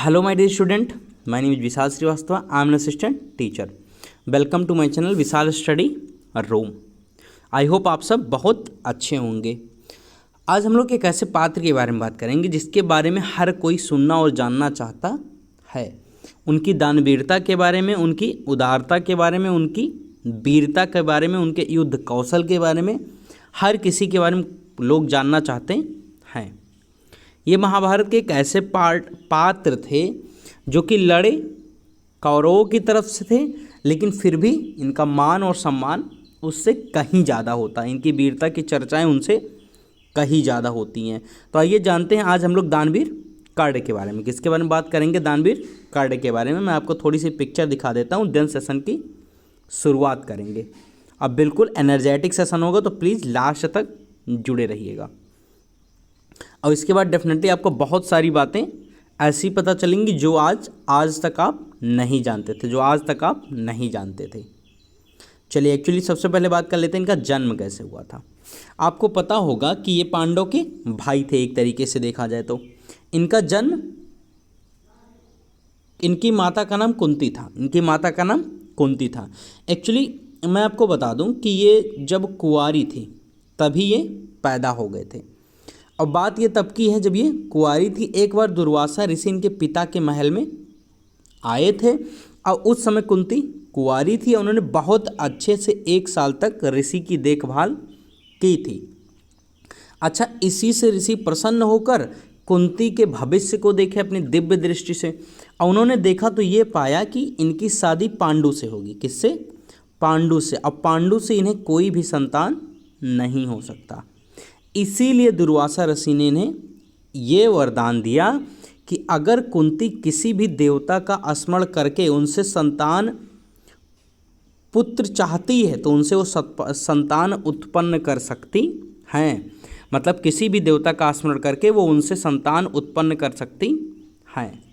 Hello, my dear student. My name is Vishal Srivastava. I am an assistant teacher. Welcome to my channel Vishal study room. I hope आप सब बहुत अच्छे होंगे. आज हम लोग एक ऐसे पात्र के बारे में बात करेंगे जिसके बारे में हर कोई सुनना और जानना चाहता है. उनकी दानवीरता के बारे में, उनकी उदारता के बारे में, उनकी वीरता के बारे में, उनके युद्ध कौशल के बारे में, हर किसी के बारे में लोग जानना चाहते हैं. ये महाभारत के एक ऐसे पात्र थे जो कि लड़े कौरवों की तरफ से थे, लेकिन फिर भी इनका मान और सम्मान उससे कहीं ज़्यादा होता है. इनकी वीरता की चर्चाएं उनसे कहीं ज़्यादा होती हैं. तो आइए जानते हैं आज हम लोग दानवीर कर्ण के बारे में. किसके बारे में बात करेंगे? दानवीर कर्ण के बारे में. मैं आपको थोड़ी सी पिक्चर दिखा देता हूँ, देन सेशन की शुरुआत करेंगे. अब बिल्कुल एनर्जेटिक सेशन होगा, तो प्लीज़ लास्ट तक जुड़े रहिएगा. और इसके बाद डेफिनेटली आपको बहुत सारी बातें ऐसी पता चलेंगी जो आज तक आप नहीं जानते थे. चलिए, एक्चुअली सबसे पहले बात कर लेते हैं इनका जन्म कैसे हुआ था. आपको पता होगा कि ये पांडव के भाई थे एक तरीके से देखा जाए तो. इनका जन्म, इनकी माता का नाम कुंती था. एक्चुअली मैं आपको बता दूं कि ये जब कुंवारी थी तभी ये पैदा हो गए थे. और बात ये तब की है जब ये कुंवारी थी. एक बार दुर्वासा ऋषि इनके पिता के महल में आए थे और उस समय कुंती कुंवारी थी. उन्होंने बहुत अच्छे से 1 साल तक ऋषि की देखभाल की थी. अच्छा, इसी से ऋषि प्रसन्न होकर कुंती के भविष्य को देखे अपनी दिव्य दृष्टि से. और उन्होंने देखा तो ये पाया कि इनकी शादी पांडु से होगी. किससे? पांडु से. अब पांडु से इन्हें कोई भी संतान नहीं हो सकता. इसीलिए दुर्वासा ऋषि ने इन्हें ये वरदान दिया कि अगर कुंती किसी भी देवता का स्मरण करके उनसे संतान पुत्र चाहती है तो उनसे वो संतान उत्पन्न कर सकती हैं. मतलब किसी भी देवता का स्मरण करके वो उनसे संतान उत्पन्न कर सकती हैं.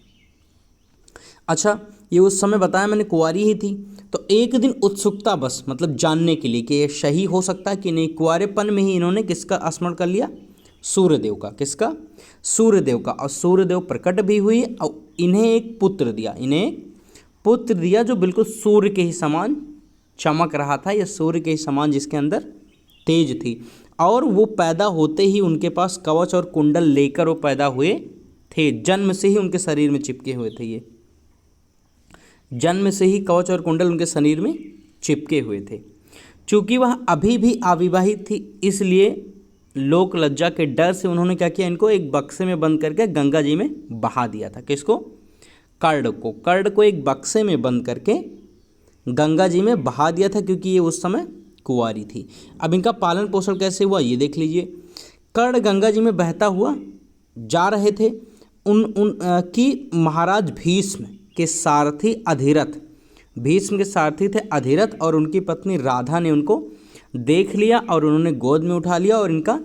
अच्छा, ये उस समय बताया मैंने कुंवारी ही थी. तो एक दिन उत्सुकता बस, मतलब जानने के लिए कि ये सही हो सकता है कि नहीं, कुंवारेपन में ही इन्होंने किसका स्मरण कर लिया? सूर्यदेव का. किसका? सूर्यदेव का. और सूर्यदेव प्रकट भी हुई और इन्हें एक पुत्र दिया जो बिल्कुल सूर्य के ही समान चमक रहा था, या सूर्य के ही समान जिसके अंदर तेज थी. और वो पैदा होते ही उनके पास कवच और कुंडल लेकर वो पैदा हुए थे. जन्म से ही उनके शरीर में चिपके हुए थे. ये जन्म से ही कवच और कुंडल उनके शरीर में चिपके हुए थे. चूँकि वह अभी भी अविवाहित थी, इसलिए लोक लज्जा के डर से उन्होंने क्या किया, इनको एक बक्से में बंद करके गंगा जी में बहा दिया था. किसको? कर्ण को एक बक्से में बंद करके गंगा जी में बहा दिया था, क्योंकि ये उस समय कुंवारी थी. अब इनका पालन पोषण कैसे हुआ ये देख लीजिए. कर्ण गंगा जी में बहता हुआ जा रहे थे. की महाराज भीष्म के सारथी अधिरथ और उनकी पत्नी राधा ने उनको देख लिया और उन्होंने गोद में उठा लिया और इनका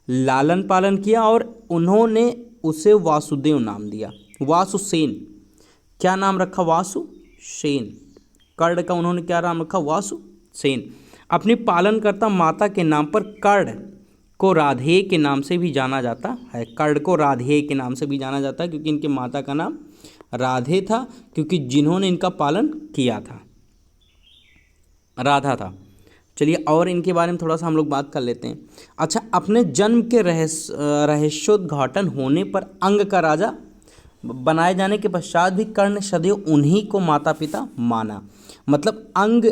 लालन पालन किया. और उन्होंने उसे वासुदेव नाम दिया. वासुसेन. क्या नाम रखा? वासुसेन. कर्ण का उन्होंने क्या नाम रखा? वासुसेन. अपनी पालनकर्ता माता के नाम पर कर्ण को राधेय के नाम से भी जाना जाता है. क्योंकि इनकी माता का नाम राधे था, क्योंकि जिन्होंने इनका पालन किया था राधा था. चलिए, और इनके बारे में थोड़ा सा हम लोग बात कर लेते हैं. अच्छा, अपने जन्म के रहस्योद्घाटन होने पर अंग का राजा बनाए जाने के पश्चात भी कर्ण सदैव उन्हीं को माता पिता माना. मतलब अंग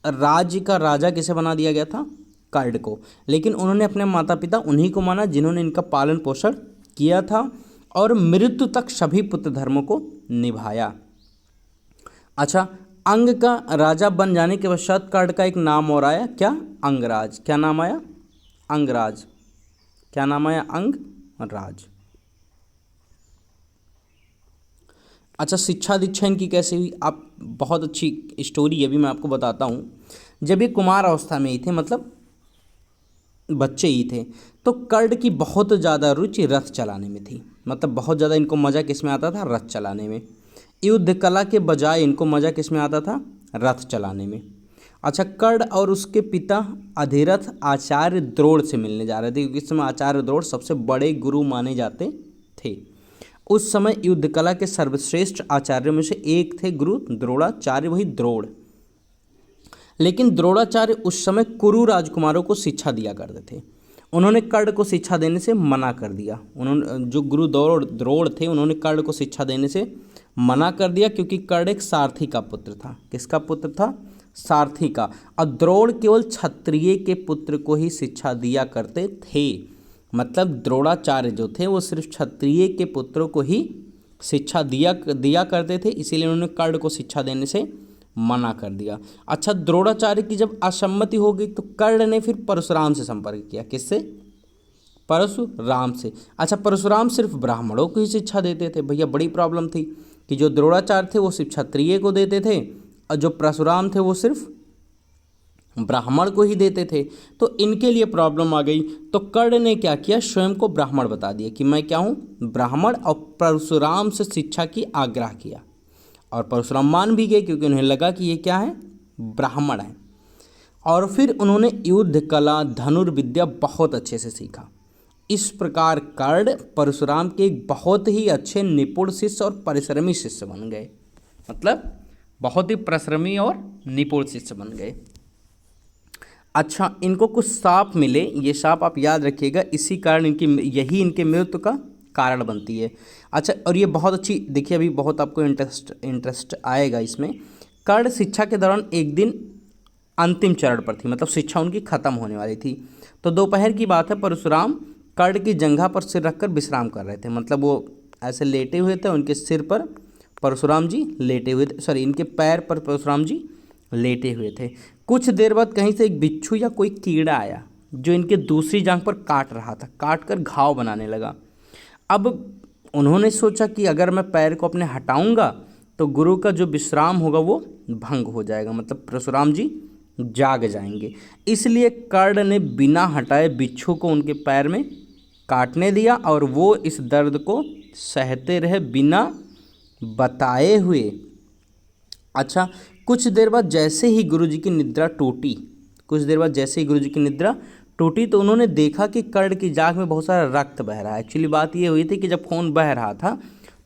राज्य का राजा किसे बना दिया गया था? कर्ण को. लेकिन उन्होंने अपने माता पिता उन्हीं को माना जिन्होंने इनका पालन पोषण किया था और मृत्यु तक सभी पुत्र धर्मों को निभाया. अच्छा, अंग का राजा बन जाने के पश्चात कर्ण का एक नाम और आया. क्या? अंगराज. क्या नाम आया? अंगराज. क्या नाम आया? अंगराज. अच्छा, शिक्षा दीक्षा इनकी कैसे हुई? आप बहुत अच्छी स्टोरी है, अभी मैं आपको बताता हूँ. जब ये कुमार अवस्था में ही थे, मतलब बच्चे ही थे, तो कर्ण की बहुत ज़्यादा रुचि रथ चलाने में थी. मतलब बहुत ज़्यादा इनको मज़ा किस में आता था? रथ चलाने में. युद्ध कला के बजाय इनको मज़ा किस में आता था? रथ चलाने में. अच्छा, कर्ण और उसके पिता अधिरथ आचार्य द्रोण से मिलने जा रहे थे, क्योंकि इस समय आचार्य द्रोण सबसे बड़े गुरु माने जाते थे. उस समय युद्ध कला के सर्वश्रेष्ठ आचार्यों में से एक थे गुरु द्रोणाचार्य, वही द्रोण। लेकिन द्रोणाचार्य उस समय कुरु राजकुमारों को शिक्षा दिया करते थे। उन्होंने कर्ण को शिक्षा देने से मना कर दिया। उन्होंने जो गुरु द्रोण थे उन्होंने कर्ण को शिक्षा देने से मना कर दिया, क्योंकि कर्ण एक सारथी का पुत्र था। किसका पुत्र था? सारथी का। और द्रोण केवल क्षत्रिय के पुत्र को ही शिक्षा दिया करते थे। मतलब द्रोणाचार्य जो थे वो सिर्फ क्षत्रिय के पुत्रों को ही शिक्षा दिया करते थे, इसीलिए उन्होंने कर्ण को शिक्षा देने से मना कर दिया। अच्छा, द्रोणाचार्य की जब असम्मति हो गई तो कर्ण ने फिर परशुराम से संपर्क किया। किससे? परशुराम से। अच्छा, परशुराम सिर्फ ब्राह्मणों को ही शिक्षा देते थे। भैया बड़ी प्रॉब्लम थी कि जो द्रोणाचार्य थे वो सिर्फ क्षत्रिय को देते थे और जो परशुराम थे वो सिर्फ ब्राह्मण को ही देते थे। तो इनके लिए प्रॉब्लम आ गई। तो कर्ण ने क्या किया? स्वयं को ब्राह्मण बता दिया कि मैं क्या हूँ? ब्राह्मण। और परशुराम से शिक्षा की आग्रह किया और परशुराम मान भी गए, क्योंकि उन्हें लगा कि ये क्या है? ब्राह्मण है। और फिर उन्होंने युद्ध कला धनुर्विद्या बहुत अच्छे से सीखा। इस प्रकार कर्ण परशुराम के एक बहुत ही अच्छे निपुण शिष्य और परिश्रमी शिष्य बन गए। मतलब बहुत ही परिश्रमी और निपुण शिष्य बन गए। अच्छा, इनको कुछ शाप मिले। ये शाप आप याद रखिएगा, इसी कारण यही इनके मृत्यु का कारण बनती है। अच्छा, और ये बहुत अच्छी, देखिए अभी बहुत आपको इंटरेस्ट आएगा इसमें। कर्ण शिक्षा के दौरान एक दिन अंतिम चरण पर थी, मतलब शिक्षा उनकी खत्म होने वाली थी। तो दोपहर की बात है, परशुराम कर्ण की जंघा पर सिर रखकर विश्राम कर रहे थे। मतलब वो ऐसे लेटे हुए थे, उनके सिर पर परशुराम जी लेटे हुए थे, सॉरी इनके पैर पर परशुराम जी लेटे हुए थे। कुछ देर बाद कहीं से एक बिच्छू या कोई कीड़ा आया जो इनके दूसरी जांघ पर काट रहा था, काट कर घाव बनाने लगा। अब उन्होंने सोचा कि अगर मैं पैर को अपने हटाऊंगा तो गुरु का जो विश्राम होगा वो भंग हो जाएगा, मतलब परशुराम जी जाग जाएंगे। इसलिए कर्ण ने बिना हटाए बिच्छू को उनके पैर में काटने दिया और वो इस दर्द को सहते रहे बिना बताए हुए। अच्छा, कुछ देर बाद जैसे ही गुरुजी की निद्रा टूटी, तो उन्होंने देखा कि कर्ण की जांघ में बहुत सारा रक्त बह रहा है। एक्चुअली बात ये हुई थी कि जब खून बह रहा था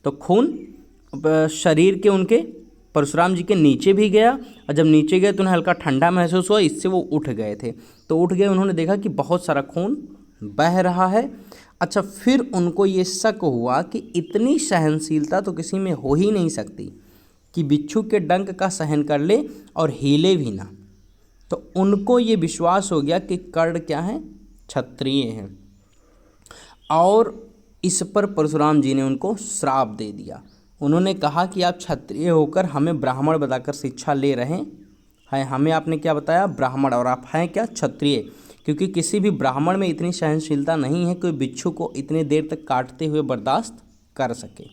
तो खून शरीर के उनके परशुराम जी के नीचे भी गया, और जब नीचे गए तो उन्हें हल्का ठंडा महसूस हुआ, इससे वो उठ गए थे। तो उठ गए, उन्होंने देखा कि बहुत सारा खून बह रहा है। अच्छा, फिर उनको ये शक हुआ कि इतनी सहनशीलता तो किसी में हो ही नहीं सकती कि बिच्छू के डंक का सहन कर ले और हिले भी ना। तो उनको ये विश्वास हो गया कि कर्ण क्या है? क्षत्रिय हैं। और इस पर परशुराम जी ने उनको श्राप दे दिया। उन्होंने कहा कि आप क्षत्रिय होकर हमें ब्राह्मण बताकर शिक्षा ले रहे हैं, हमें आपने क्या बताया? ब्राह्मण, और आप हैं क्या? क्षत्रिय। क्योंकि किसी भी ब्राह्मण में इतनी सहनशीलता नहीं है कोई बिच्छू को इतने देर तक काटते हुए बर्दाश्त कर सके।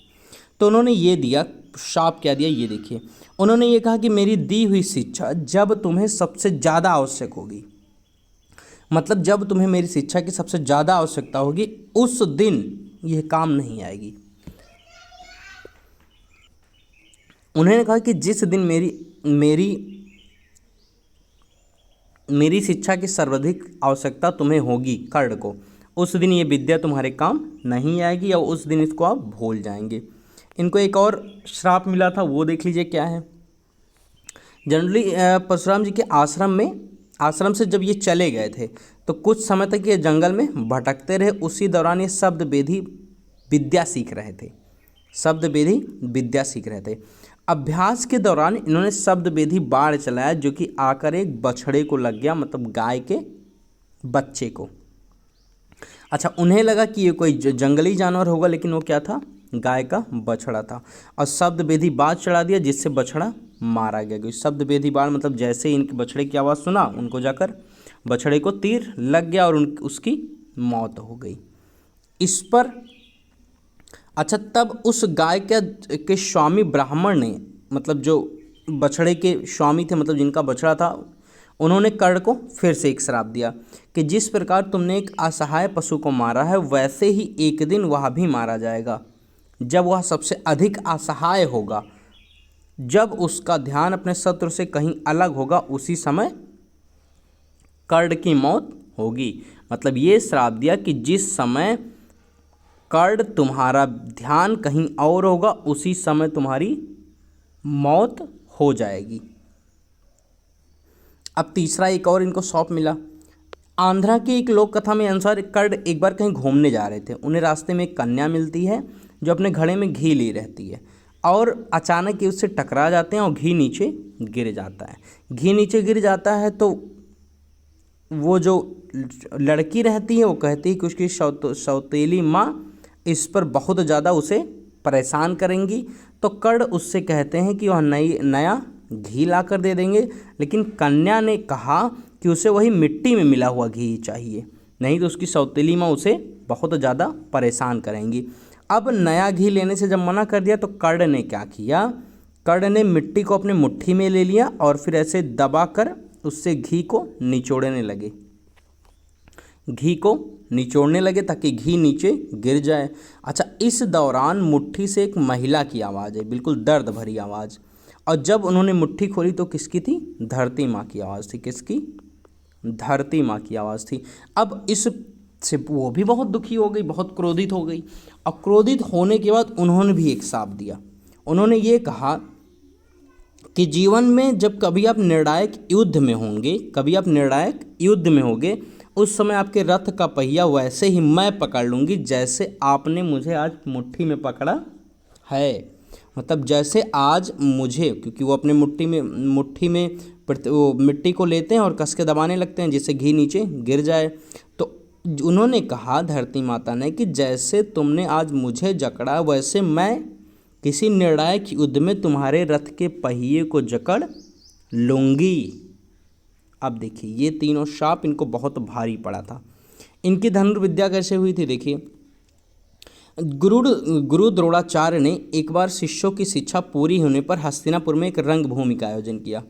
तो उन्होंने ये दिया, शाप क्या दिया ये देखिए। उन्होंने ये कहा कि मेरी दी हुई शिक्षा जब तुम्हें सबसे ज़्यादा आवश्यक होगी, मतलब जब तुम्हें मेरी शिक्षा की सबसे ज़्यादा आवश्यकता होगी, उस दिन यह काम नहीं आएगी। उन्होंने कहा कि जिस दिन मेरी शिक्षा की सर्वाधिक आवश्यकता तुम्हें होगी कर्ण को, उस दिन ये विद्या तुम्हारे काम नहीं आएगी और उस दिन इसको आप भूल जाएंगे। इनको एक और श्राप मिला था, वो देख लीजिए क्या है। जनरली परशुराम जी के आश्रम से जब ये चले गए थे तो कुछ समय तक ये जंगल में भटकते रहे। उसी दौरान ये शब्द वेदी विद्या सीख रहे थे। अभ्यास के दौरान इन्होंने शब्द वेदी बाण चलाया जो कि आकर एक बछड़े को लग गया, मतलब गाय के बच्चे को। अच्छा, उन्हें लगा कि ये कोई जंगली जानवर होगा, लेकिन वो क्या था? गाय का बछड़ा था। और शब्द वेदी बाण चढ़ा दिया जिससे बछड़ा मारा गया। क्योंकि शब्द वेदी बाण मतलब जैसे ही इनके बछड़े की आवाज़ सुना, उनको जाकर बछड़े को तीर लग गया और उसकी मौत हो गई। इस पर अच्छा, तब उस गाय के स्वामी ब्राह्मण ने, मतलब जो बछड़े के स्वामी थे, मतलब जिनका बछड़ा था, उन्होंने कर्ण को फिर से एक श्राप दिया कि जिस प्रकार तुमने एक असहाय पशु को मारा है, वैसे ही एक दिन वह भी मारा जाएगा। जब वह सबसे अधिक असहाय होगा, जब उसका ध्यान अपने शत्रु से कहीं अलग होगा, उसी समय कर्ण की मौत होगी। मतलब ये श्राप दिया कि जिस समय कर्ण तुम्हारा ध्यान कहीं और होगा, उसी समय तुम्हारी मौत हो जाएगी। अब तीसरा एक और इनको सौंप मिला। आंध्रा की एक लोक कथा में अनुसार कर्ण एक बार कहीं घूमने जा रहे थे। उन्हें रास्ते में एक कन्या मिलती है जो अपने घड़े में घी ली रहती है और अचानक ही उससे टकरा जाते हैं और घी नीचे गिर जाता है। घी नीचे गिर जाता है तो वो जो लड़की रहती है वो कहती है कि उसकी सौतेली माँ इस पर बहुत ज़्यादा उसे परेशान करेंगी। तो कर्ण उससे कहते हैं कि वह नया घी ला कर दे देंगे, लेकिन कन्या ने कहा कि उसे वही मिट्टी में मिला हुआ घी चाहिए, नहीं तो उसकी सौतेली माँ उसे बहुत ज़्यादा परेशान करेंगी। अब नया घी लेने से जब मना कर दिया तो कर्ण ने क्या किया, कर्ण ने मिट्टी को अपने मुट्ठी में ले लिया और फिर ऐसे दबा कर उससे घी को निचोड़ने लगे, घी को निचोड़ने लगे ताकि घी नीचे गिर जाए। अच्छा, इस दौरान मुट्ठी से एक महिला की आवाज़ है, बिल्कुल दर्द भरी आवाज़, और जब उन्होंने मुट्ठी खोली तो किसकी थी? धरती माँ की आवाज़ थी। किसकी? धरती माँ की आवाज़ थी। अब इस से वो भी बहुत दुखी हो गई, बहुत क्रोधित हो गई, और क्रोधित होने के बाद उन्होंने भी एक शाप दिया। उन्होंने ये कहा कि जीवन में जब कभी आप निर्णायक युद्ध में होंगे, कभी आप निर्णायक युद्ध में होंगे, उस समय आपके रथ का पहिया वैसे ही मैं पकड़ लूँगी जैसे आपने मुझे आज मुट्ठी में पकड़ा है। मतलब जैसे आज मुझे, क्योंकि वो अपने मुट्ठी में वो मिट्टी को लेते हैं और कस के दबाने लगते हैं जिससे घी नीचे गिर जाए। तो उन्होंने कहा, धरती माता ने, कि जैसे तुमने आज मुझे जकड़ा वैसे मैं किसी निर्णायक युद्ध में तुम्हारे रथ के पहिए को जकड़ लूँगी। अब देखिए, ये तीनों शाप इनको बहुत भारी पड़ा था। इनकी धनुर्विद्या कैसे हुई थी? देखिए, गुरु द्रोणाचार्य ने एक बार शिष्यों की शिक्षा पूरी होने पर हस्तिनापुर में एक रंगभूमि का आयोजन किया,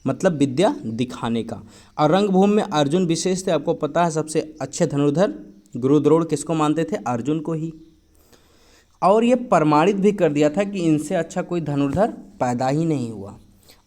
मतलब विद्या दिखाने का। और रंगभूमि में अर्जुन विशेष थे। आपको पता है सबसे अच्छे धनुर्धर गुरु द्रोण किसको मानते थे? अर्जुन को ही। और ये प्रमाणित भी कर दिया था कि इनसे अच्छा कोई धनुर्धर पैदा ही नहीं हुआ।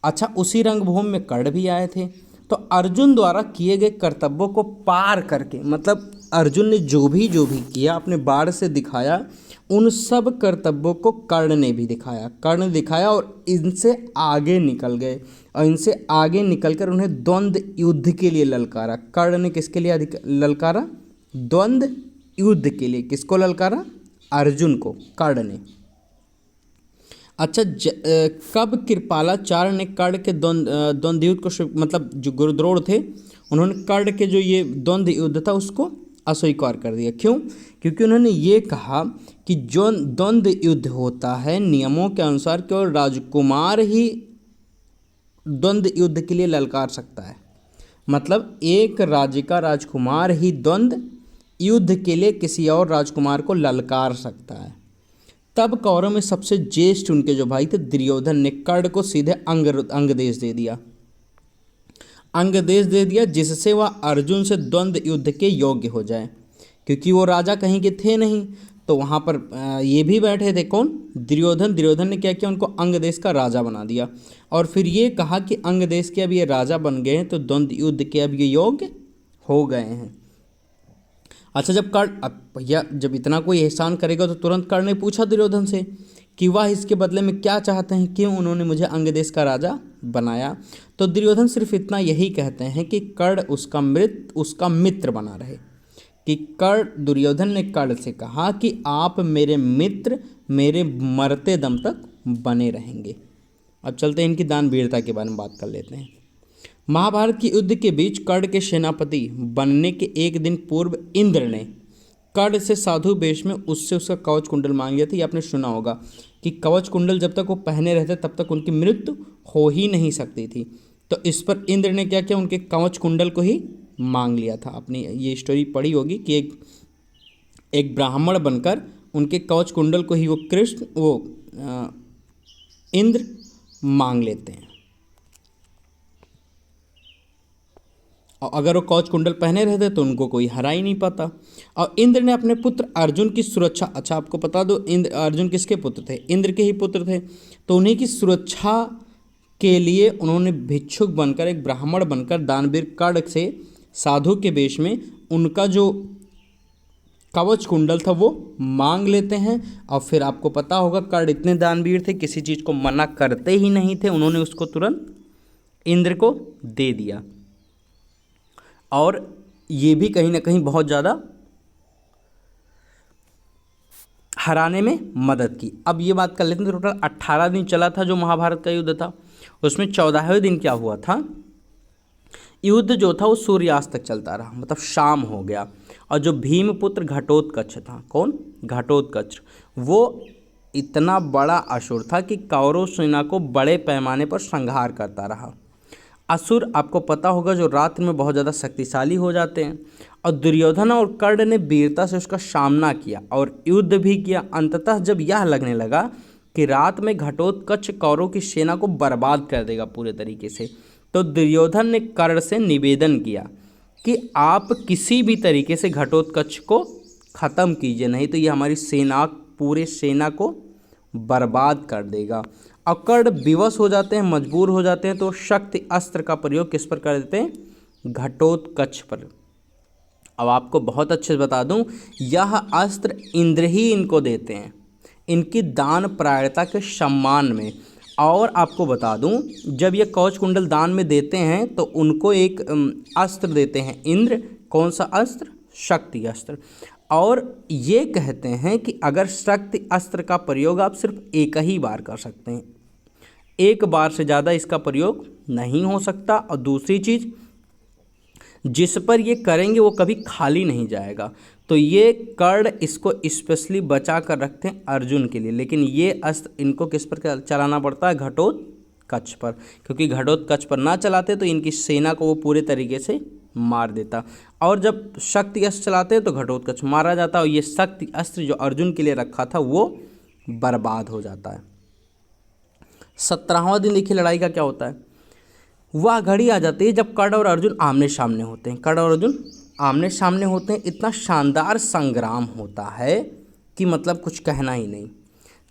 अच्छा, उसी रंगभूमि में कर्ण भी आए थे। तो अर्जुन द्वारा किए गए कर्तव्यों को पार करके, मतलब अर्जुन ने जो भी किया अपने बाण से दिखाया, उन सब कर्तव्यों को कर्ण ने भी दिखाया। कर्ण दिखाया और इनसे आगे निकल गए, और इनसे आगे निकलकर उन्हें द्वंद्व युद्ध के लिए ललकारा। कर्ण ने किसके लिए ललकारा? द्वंद्व युद्ध के लिए। किसको ललकारा? अर्जुन को, कर्ण ने। अच्छा, कब कृपालाचार्य ने कर्ण के द्वंद्व युद्ध को, मतलब जो गुरुद्रोण थे उन्होंने कर्ण के जो ये द्वंद्व युद्ध था उसको अस्वीकार कर दिया। क्यों? क्योंकि उन्होंने ये कहा कि जो द्वंद्व युद्ध होता है नियमों के अनुसार केवल राजकुमार ही द्वंद्व युद्ध के लिए ललकार सकता है। मतलब एक राज्य का राजकुमार ही द्वंद्व युद्ध के लिए किसी और राजकुमार को ललकार सकता है। तब कौरव में सबसे ज्येष्ठ उनके जो भाई थे दुर्योधन ने कर्ण को सीधे अंगदेश दे दिया, अंगदेश दे दिया, जिससे वह अर्जुन से द्वंद्व युद्ध के योग्य हो जाए। क्योंकि वो राजा कहीं के थे नहीं, तो वहाँ पर ये भी बैठे थे। कौन? दुर्योधन। दुर्योधन ने क्या किया? उनको अंगदेश का राजा बना दिया, और फिर ये कहा कि अंगदेश के अब ये राजा बन गए हैं तो द्वंद्व युद्ध के अब ये योग्य हो गए हैं। अच्छा, जब कर्ण, अब भैया जब इतना कोई एहसान करेगा तो तुरंत कर्ण ने पूछा दुर्योधन से कि वह इसके बदले में क्या चाहते हैं, क्यों उन्होंने मुझे अंगदेश का राजा बनाया। तो दुर्योधन सिर्फ इतना यही कहते हैं कि कर्ण उसका मित्र बना रहे। कि कर्ण, दुर्योधन ने कर्ण से कहा कि आप मेरे मित्र, मेरे मरते दम तक बने रहेंगे। अब चलते हैं इनकी दान वीरता के बारे में बात कर लेते हैं। महाभारत के युद्ध के बीच कर्ण के सेनापति बनने के एक दिन पूर्व इंद्र ने कर्ण से साधु वेश में उससे उसका कवच कुंडल मांग लिया था। ये आपने सुना होगा कि कवच कुंडल जब तक वो पहने रहते तब तक उनकी मृत्यु हो ही नहीं सकती थी। तो इस पर इंद्र ने क्या किया? उनके कवच कुंडल को ही मांग लिया था। आपने ये स्टोरी पढ़ी होगी कि एक ब्राह्मण बनकर उनके कवच कुंडल को ही इंद्र मांग लेते हैं, और अगर वो कवच कुंडल पहने रहते तो उनको कोई हरा ही नहीं पाता। और इंद्र ने अपने पुत्र अर्जुन की सुरक्षा, अच्छा आपको बता दो अर्जुन किसके पुत्र थे? इंद्र के ही पुत्र थे। तो उन्हीं की सुरक्षा के लिए उन्होंने भिक्षुक बनकर, एक ब्राह्मण बनकर दानवीर कर्ण से साधु के वेश में उनका जो कवच कुंडल था वो मांग लेते हैं। और फिर आपको पता होगा कर्ण इतने दानवीर थे, किसी चीज़ को मना करते ही नहीं थे, उन्होंने उसको तुरंत इंद्र को दे दिया। और ये भी कहीं ना कहीं बहुत ज़्यादा हराने में मदद की। अब ये बात कर लेते हैं, टोटल 18 दिन चला था जो महाभारत का युद्ध था, उसमें 14वें दिन क्या हुआ था, युद्ध जो था वो सूर्यास्त तक चलता रहा, मतलब शाम हो गया। और जो भीमपुत्र घटोत्कच था, कौन, घटोत्कच, वो इतना बड़ा असुर था कि कौरव सेना को बड़े पैमाने पर संहार करता रहा। असुर आपको पता होगा जो रात्रि में बहुत ज़्यादा शक्तिशाली हो जाते हैं। और दुर्योधन और कर्ण ने वीरता से उसका सामना किया और युद्ध भी किया। अंततः जब यह लगने लगा कि रात में घटोत्कच कौरव की सेना को बर्बाद कर देगा पूरे तरीके से, तो दुर्योधन ने कर्ण से निवेदन किया कि आप किसी भी तरीके से घटोत्कच को ख़त्म कीजिए, नहीं तो ये हमारी सेना, पूरे सेना को बर्बाद कर देगा। और कर्ण विवश हो जाते हैं, मजबूर हो जाते हैं, तो शक्ति अस्त्र का प्रयोग किस पर कर देते हैं, घटोत्कच पर। अब आपको बहुत अच्छे से बता दूं, यह अस्त्र इंद्र ही इनको देते हैं, इनकी दान प्रायता के सम्मान में। और आपको बता दूं, जब ये कवच कुंडल दान में देते हैं तो उनको एक अस्त्र देते हैं इंद्र। कौन सा अस्त्र, शक्ति अस्त्र। और ये कहते हैं कि अगर शक्ति अस्त्र का प्रयोग आप सिर्फ एक ही बार कर सकते हैं, एक बार से ज़्यादा इसका प्रयोग नहीं हो सकता। और दूसरी चीज़, जिस पर ये करेंगे वो कभी खाली नहीं जाएगा। तो ये कर्ण इसको स्पेशली बचा कर रखते हैं अर्जुन के लिए, लेकिन ये अस्त्र इनको किस पर चलाना पड़ता है, घटोत्कच पर, क्योंकि घटोत्कच पर ना चलाते तो इनकी सेना को वो पूरे तरीके से मार देता। और जब शक्ति अस्त्र चलाते हैं तो घटोत्कच मारा जाता है, और ये शक्ति अस्त्र जो अर्जुन के लिए रखा था वो बर्बाद हो जाता है। 17वां दिन देखिए लड़ाई का क्या होता है। वह घड़ी आ जाती है जब कर्ण और अर्जुन आमने सामने होते हैं। कर्ण और अर्जुन आमने सामने होते हैं, इतना शानदार संग्राम होता है कि मतलब कुछ कहना ही नहीं।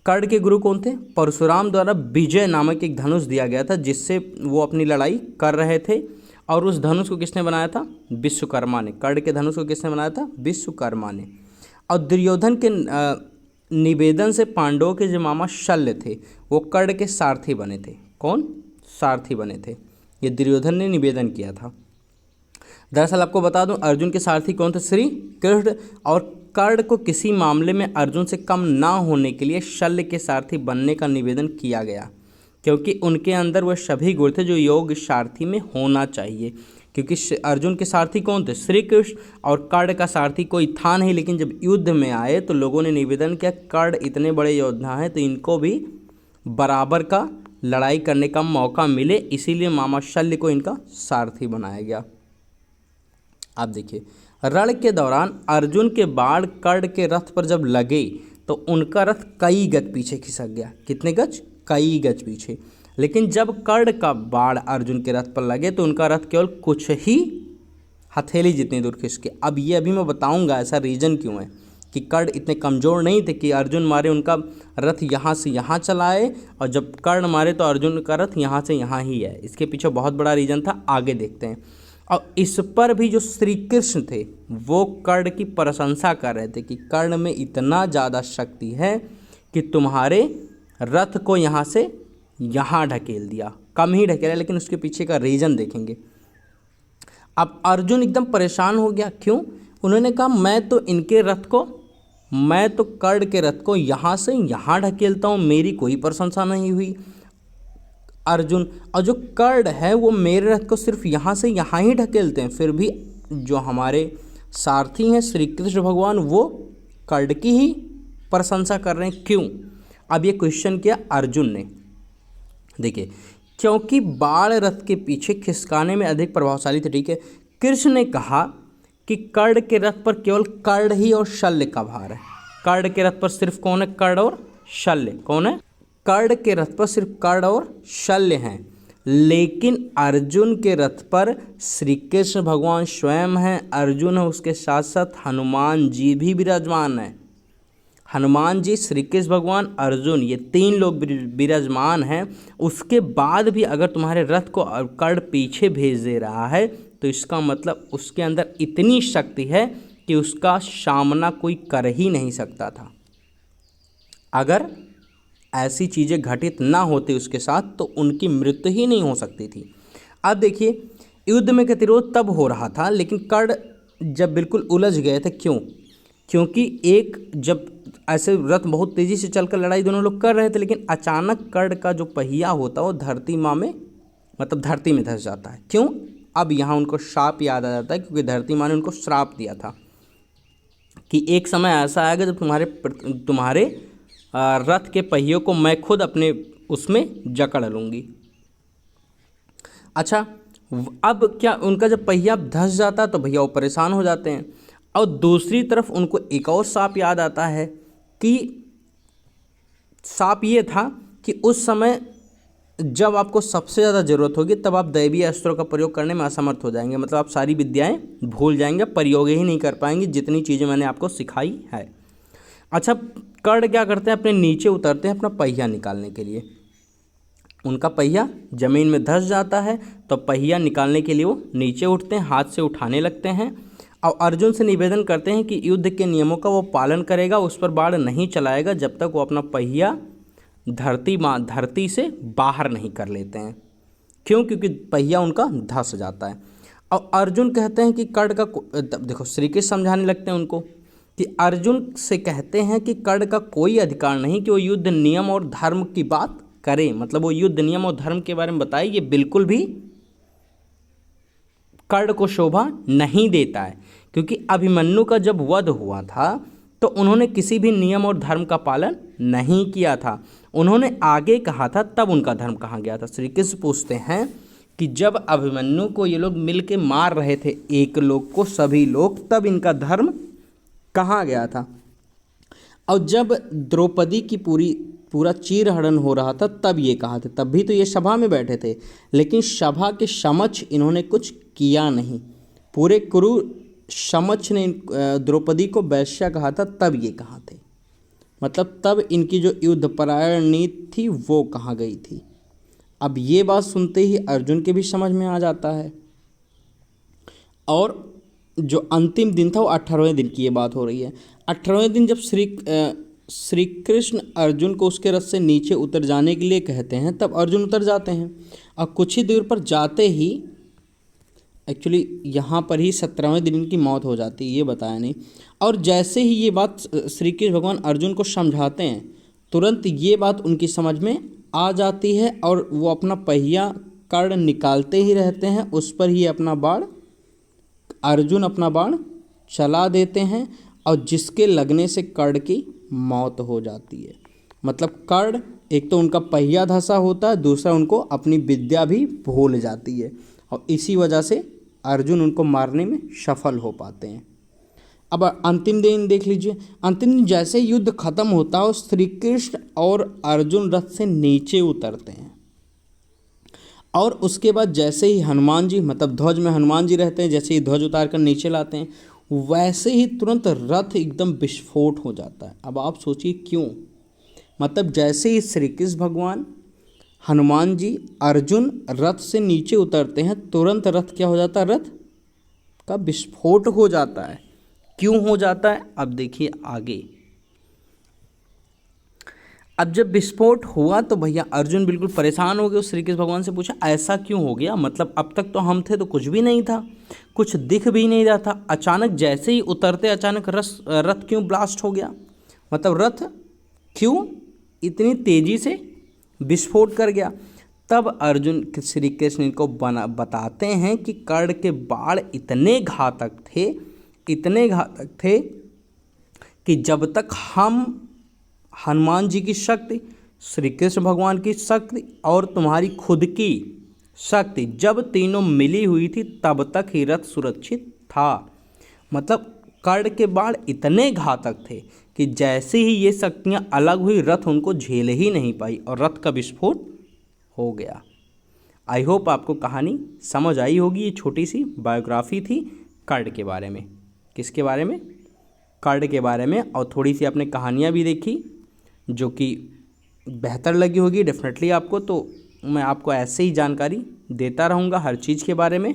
कर्ण के गुरु कौन थे, परशुराम द्वारा विजय नामक एक धनुष दिया गया था जिससे वो अपनी लड़ाई कर रहे थे। और उस धनुष को किसने बनाया था, विश्वकर्मा ने। कर्ण के धनुष को किसने बनाया था, विश्वकर्मा ने। और दुर्योधन के निवेदन से पांडवों के जो मामा शल्य थे वो कर्ण के सारथी बने थे। कौन, सारथी बने थे, ये दुर्योधन ने निवेदन किया था। दरअसल आपको बता दूं, अर्जुन के सारथी कौन थे, श्री कृष्ण। और कर्ण को किसी मामले में अर्जुन से कम ना होने के लिए शल्य के सारथी बनने का निवेदन किया गया, क्योंकि उनके अंदर वह सभी गुण थे जो योग्य सारथी में होना चाहिए। क्योंकि अर्जुन के सारथी कौन थे, श्री कृष्ण, और कर्ण का सारथी कोई था नहीं। लेकिन जब युद्ध में आए तो लोगों ने निवेदन किया, कर्ण इतने बड़े योद्धा हैं तो इनको भी बराबर का लड़ाई करने का मौका मिले, इसीलिए मामा शल्य को इनका सारथी बनाया गया। आप देखिए, रण के दौरान अर्जुन के बाण कर्ण के रथ पर जब लगे तो उनका रथ कई गज पीछे खिसक गया। कितने गज, कई गज पीछे। लेकिन जब कर्ण का बाण अर्जुन के रथ पर लगे तो उनका रथ केवल कुछ ही हथेली जितनी दूर खिसके। अब ये अभी मैं बताऊंगा ऐसा रीज़न क्यों है कि कर्ण इतने कमज़ोर नहीं थे कि अर्जुन मारे उनका रथ यहाँ से यहाँ चलाए, और जब कर्ण मारे तो अर्जुन का रथ यहाँ से यहाँ ही है। इसके पीछे बहुत बड़ा रीज़न था, आगे देखते हैं। और इस पर भी जो श्री कृष्ण थे वो कर्ण की प्रशंसा कर रहे थे कि कर्ण में इतना ज़्यादा शक्ति है कि तुम्हारे रथ को यहाँ से यहाँ ढकेल दिया। कम ही ढकेला, लेकिन उसके पीछे का रीज़न देखेंगे। अब अर्जुन एकदम परेशान हो गया। क्यों? उन्होंने कहा मैं तो कर्ण के रथ को यहाँ से यहाँ ढकेलता हूँ, मेरी कोई प्रशंसा नहीं हुई अर्जुन। और जो कर्ण है वो मेरे रथ को सिर्फ यहाँ से यहाँ ही ढकेलते हैं, फिर भी जो हमारे सारथी हैं श्री कृष्ण भगवान वो कर्ण की ही प्रशंसा कर रहे हैं। क्यों? अब ये क्वेश्चन किया अर्जुन ने। देखिए, क्योंकि बाण रथ के पीछे खिसकाने में अधिक प्रभावशाली थे। ठीक है, कृष्ण ने कहा कि कर्ण के रथ पर केवल कर्ण ही और शल्य का भार है। कर्ण के रथ पर सिर्फ कौन है, कर्ण और शल्य। कौन है? कर्ण के रथ पर सिर्फ कर्ण और शल्य हैं। लेकिन अर्जुन के रथ पर श्री कृष्ण भगवान स्वयं हैं, अर्जुन है, उसके साथ साथ हनुमान जी भी विराजमान हैं। हनुमान जी, श्री कृष्ण भगवान, अर्जुन, ये तीन लोग विराजमान हैं। उसके बाद भी अगर तुम्हारे रथ को कर्ण पीछे भेज दे रहा है तो इसका मतलब उसके अंदर इतनी शक्ति है कि उसका सामना कोई कर ही नहीं सकता था। अगर ऐसी चीज़ें घटित ना होती उसके साथ तो उनकी मृत्यु ही नहीं हो सकती थी। अब देखिए, युद्ध में गतिरोध तब हो रहा था, लेकिन कर्ण जब बिल्कुल उलझ गए थे। क्यों? क्योंकि एक जब ऐसे रथ बहुत तेज़ी से चलकर लड़ाई दोनों लोग कर रहे थे, लेकिन अचानक कर्ण का जो पहिया होता है वो धरती माँ में, मतलब धरती में धंस जाता है। क्यों? अब यहाँ उनको श्राप याद आ जाता है, क्योंकि धरती माँ ने उनको श्राप दिया था कि एक समय ऐसा आएगा जब तुम्हारे रथ के पहियों को मैं खुद अपने उसमें जकड़ लूँगी। अच्छा, अब क्या उनका जब पहिया धंस जाता तो भैया वो परेशान हो जाते हैं। और दूसरी तरफ उनको एक और सांप याद आता है कि सांप ये था कि उस समय जब आपको सबसे ज़्यादा ज़रूरत होगी तब आप दैवीय अस्त्रों का प्रयोग करने में असमर्थ हो जाएंगे। मतलब आप सारी विद्याएं भूल जाएंगे, प्रयोग ही नहीं कर पाएंगे जितनी चीज़ें मैंने आपको सिखाई है। अच्छा, कर्ण क्या करते हैं? अपने नीचे उतरते हैं अपना पहिया निकालने के लिए। उनका पहिया ज़मीन में धंस जाता है तो पहिया निकालने के लिए वो नीचे उठते हैं, हाथ से उठाने लगते हैं और अर्जुन से निवेदन करते हैं कि युद्ध के नियमों का वो पालन करेगा, उस पर बाण नहीं चलाएगा जब तक वो अपना पहिया धरती से बाहर नहीं कर लेते हैं। क्यों? क्योंकि पहिया उनका धंस जाता है। और अर्जुन कहते हैं कि कर्ण का देखो, श्री कृष्ण समझाने लगते हैं उनको कि अर्जुन से कहते हैं कि कर्ण का कोई अधिकार नहीं कि वो युद्ध नियम और धर्म की बात करे। मतलब वो युद्ध नियम और धर्म के बारे में बताए, ये बिल्कुल भी कर्ण को शोभा नहीं देता है। क्योंकि अभिमन्यु का जब वध हुआ था तो उन्होंने किसी भी नियम और धर्म का पालन नहीं किया था, उन्होंने आगे कहा था, तब उनका धर्म कहाँ गया था? श्री कृष्ण पूछते हैं कि जब अभिमन्यु को ये लोग मिल के मार रहे थे, एक लोग को सभी लोग, तब इनका धर्म कहाँ गया था? और जब द्रौपदी की पूरा चीरहरण हो रहा था तब ये कहा था, तब भी तो ये सभा में बैठे थे, लेकिन सभा के समक्ष इन्होंने कुछ किया नहीं। पूरे कुरु समक्ष ने द्रौपदी को वैश्या कहा था, तब ये कहाँ थे? मतलब तब इनकी जो युद्ध परायण नीति थी वो कहाँ गई थी? अब ये बात सुनते ही अर्जुन के भी समझ में आ जाता है। और जो अंतिम दिन था वो 18वें दिन की ये बात हो रही है। 18वें दिन जब श्री कृष्ण अर्जुन को उसके रथ से नीचे उतर जाने के लिए कहते हैं, तब अर्जुन उतर जाते हैं और कुछ ही दूर पर जाते ही, एक्चुअली यहाँ पर ही 17वें दिन की मौत हो जाती है, ये बताया नहीं। और जैसे ही ये बात श्री कृष्ण भगवान अर्जुन को समझाते हैं, तुरंत ये बात उनकी समझ में आ जाती है और वो अपना पहिया कर्ण निकालते ही रहते हैं, उस पर ही अर्जुन अपना बाण चला देते हैं और जिसके लगने से कर्ण की मौत हो जाती है। मतलब कर्ण, एक तो उनका पहिया धंसा होता है, दूसरा उनको अपनी विद्या भी भूल जाती है और इसी वजह से अर्जुन उनको मारने में सफल हो पाते हैं। अब अंतिम दिन देख लीजिए। अंतिम दिन जैसे युद्ध खत्म होता है, श्री कृष्ण और अर्जुन रथ से नीचे उतरते हैं और उसके बाद जैसे ही हनुमान जी, मतलब ध्वज में हनुमान जी रहते हैं, जैसे ही ध्वज उतार कर नीचे लाते हैं, वैसे ही तुरंत रथ एकदम विस्फोट हो जाता है। अब आप सोचिए क्यों? मतलब जैसे ही श्री कृष्ण भगवान, हनुमान जी, अर्जुन रथ से नीचे उतरते हैं, तुरंत रथ क्या हो जाता है? रथ का विस्फोट हो जाता है। क्यों हो जाता है? अब देखिए आगे। अब जब विस्फोट हुआ तो भैया अर्जुन बिल्कुल परेशान हो गए, श्री कृष्ण भगवान से पूछा ऐसा क्यों हो गया? मतलब अब तक तो हम थे तो कुछ भी नहीं था, कुछ दिख भी नहीं रहा था, अचानक जैसे ही उतरते अचानक रथ क्यों ब्लास्ट हो गया? मतलब रथ क्यों इतनी तेज़ी से विस्फोट कर गया? तब अर्जुन श्री कृष्ण इनको बताते हैं कि कर्ण के बाण इतने घातक थे कि जब तक हम हनुमान जी की शक्ति, श्री कृष्ण भगवान की शक्ति और तुम्हारी खुद की शक्ति जब तीनों मिली हुई थी तब तक ही रथ सुरक्षित था। मतलब कर्ण के बाण इतने घातक थे कि जैसे ही ये शक्तियाँ अलग हुई, रथ उनको झेल ही नहीं पाई और रथ का विस्फोट हो गया। आई होप आपको कहानी समझ आई होगी। ये छोटी सी बायोग्राफी थी कर्ण के बारे में। किसके बारे में? कर्ण के बारे में। और थोड़ी सी आपने कहानियाँ भी देखी जो कि बेहतर लगी होगी डेफिनेटली आपको। तो मैं आपको ऐसे ही जानकारी देता रहूँगा हर चीज़ के बारे में।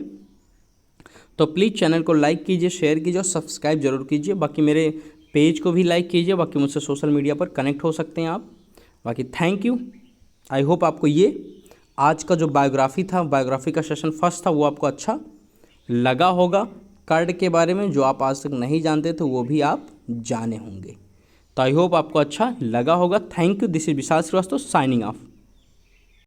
तो प्लीज़ चैनल को लाइक कीजिए, शेयर कीजिए और सब्सक्राइब जरूर कीजिए। बाकी मेरे पेज को भी लाइक कीजिए, बाकी मुझसे सोशल मीडिया पर कनेक्ट हो सकते हैं आप। बाकी थैंक यू। आई होप आपको ये आज का जो बायोग्राफी था, बायोग्राफी का सेशन फर्स्ट था, वो आपको अच्छा लगा होगा। कार्ड के बारे में जो आप आज तक नहीं जानते थे वो भी आप जाने होंगे। तो आई होप आपको अच्छा लगा होगा। Thank you. This is Vishal Shrivastava signing of.